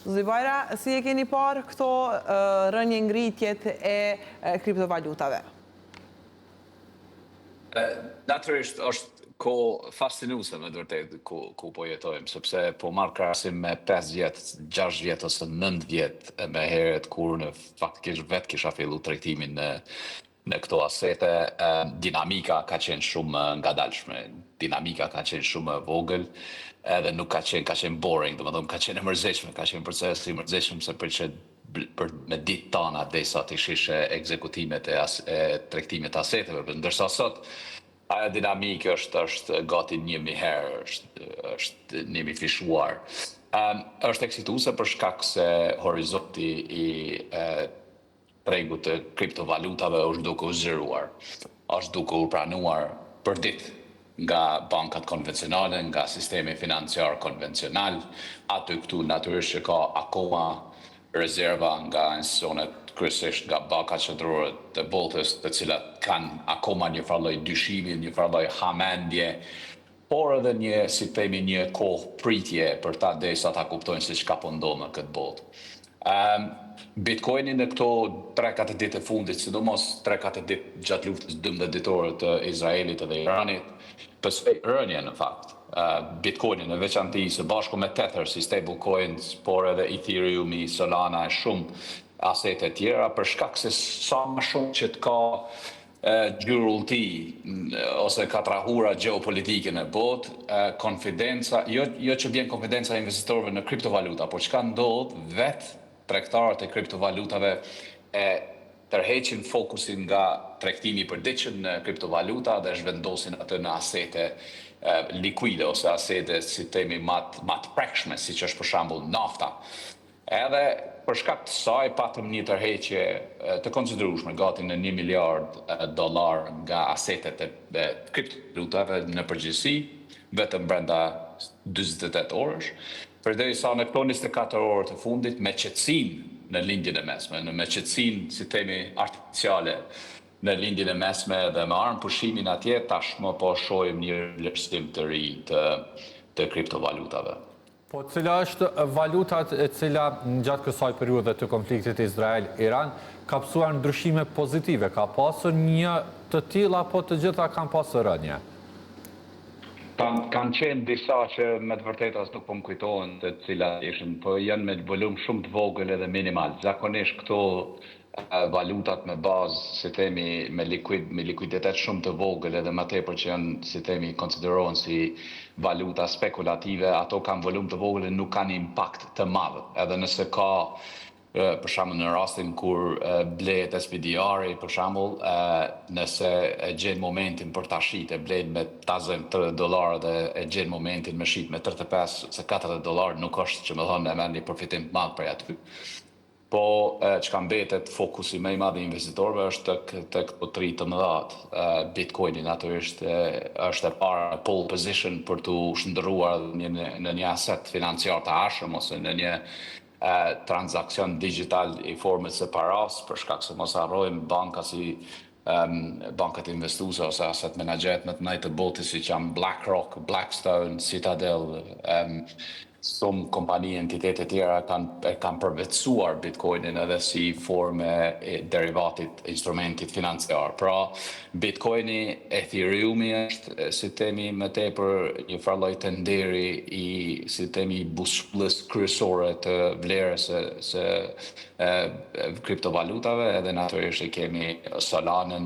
Zoti Bajra, si e keni parë këto rënje ngritjet e kriptovalutave? Natyrisht është kohë fascinuese me vërtet ku po jetojmë, sepse po marr krahasim me 5 vjet, 6 vjet ose 9 vjet me herët kur në faktikisht vetë kisha fillu tregtimin në këto asete. Dinamika ka qenë shumë ngadalshme, dinamika ka qenë shumë vogël, edhe nuk ka qenë boring, domethënë ka qenë e mërzitshme, ka qenë proces i mërzitshëm se për me ditë tana derisa të shishe ekzekutimet e tregtimit të aseteve, ndërsa sot ajo dinamikë është gati 1000 herë, është 1000 fishuar. Është eksituese për shkak se horizonti i tregut të kriptovalutave është duke u zëruar, është duke u pranuar për ditë nga bankat konvencionale, nga sistemi financiar konvencional, aty këtu natyrisht që ka akoma rezerva nga institucionet kryesisht nga bankat qendrore të botës, të cilat kanë akoma një farloj dyshimi, një farloj hamendje, por edhe një kohë pritje për ta derisa ta kuptojnë se çka po ndodh në këtë botë. Bitcoini në këto 3-4 ditë e fundit, sidomos 3-4 ditë gjatë luftës 12 ditore të Izraelit dhe Iranit, pësoj rënje në fakt. Bitcoini në veçanti së bashku me Tether si stablecoins, por edhe Ethereum, Solana e shumë asete tjera, për shkak se sa më shumë që të ka gjyrullti ose katrahura geopolitike në botë, konfidenca, jo që vjen konfidenca e investitorëve në kriptovaluta, por çka ndodh vetë tregtarët e kriptovalutave e tërheqin fokusin nga tregtimi i përditshëm në kriptovaluta dhe zhvendosin atë në asete likuide ose asete si themi më të prekshme, siç është për shembull nafta. Edhe për shkak të saj patëm një tërheqje të konsiderueshme, gati në $1 miliard nga asetet e kriptovalutave në përgjithësi, vetëm brenda 48 orësh, përderisa në këto 24 orë të fundit me qetësinë në lindjen e mesme, me qetësinë si themi artificiale në lindjen e mesme dhe me armë pushimin atje, tashmë po shohim një vlerësim të ri të kriptovalutave. Po cila është valutat e cila gjatë kësaj periudhe të konfliktit Izrael-Iran ka pasur ndryshime pozitive, ka pasur një të tilla apo të gjitha kanë pasur rënje? Kanë qenë disa që me të vërtetë as nuk po më kujtohen të cilat ishin, po janë me volum shumë të vogël edhe minimal. Zakonisht këto valutat me bazë, si themi, me likuiditet shumë të vogël edhe më tepër që janë, si themi, konsiderohen si valuta spekulative, ato kanë volum të vogël dhe nuk kanë impakt të madh. Edhe nëse ka për shembull në rastin kur blehet SPDR-i, për shembull, nëse e gjen momentin për ta shitë, blehet me $80 dhe e gjen momentin me shit me 35 ose $40, nuk është që më thonë e merr një përfitim të madh për aty. Po çka mbetet fokusi më i madh i investitorëve është tek këto 3 të mëdha. Bitcoini natyrisht është e para pole position për të shndërruar në një aset financiar të ashëm ose në një transakcion digital i formës së paras, për shkak se mos harrojmë bankat investuese ose asset menaxherët më të mëdhenj të botës siç janë BlackRock, Blackstone, Citadel, shumë kompani entitete tjera kanë përvetësuar Bitcoinin edhe si formë e derivatit, instrumentit financiar. Pra, Bitcoini, Ethereumi është, si themi, më tepër një farlloj tenderi i, si themi, bushullës kryesore të vlerës së kriptovalutave, edhe natyrisht kemi Solanën,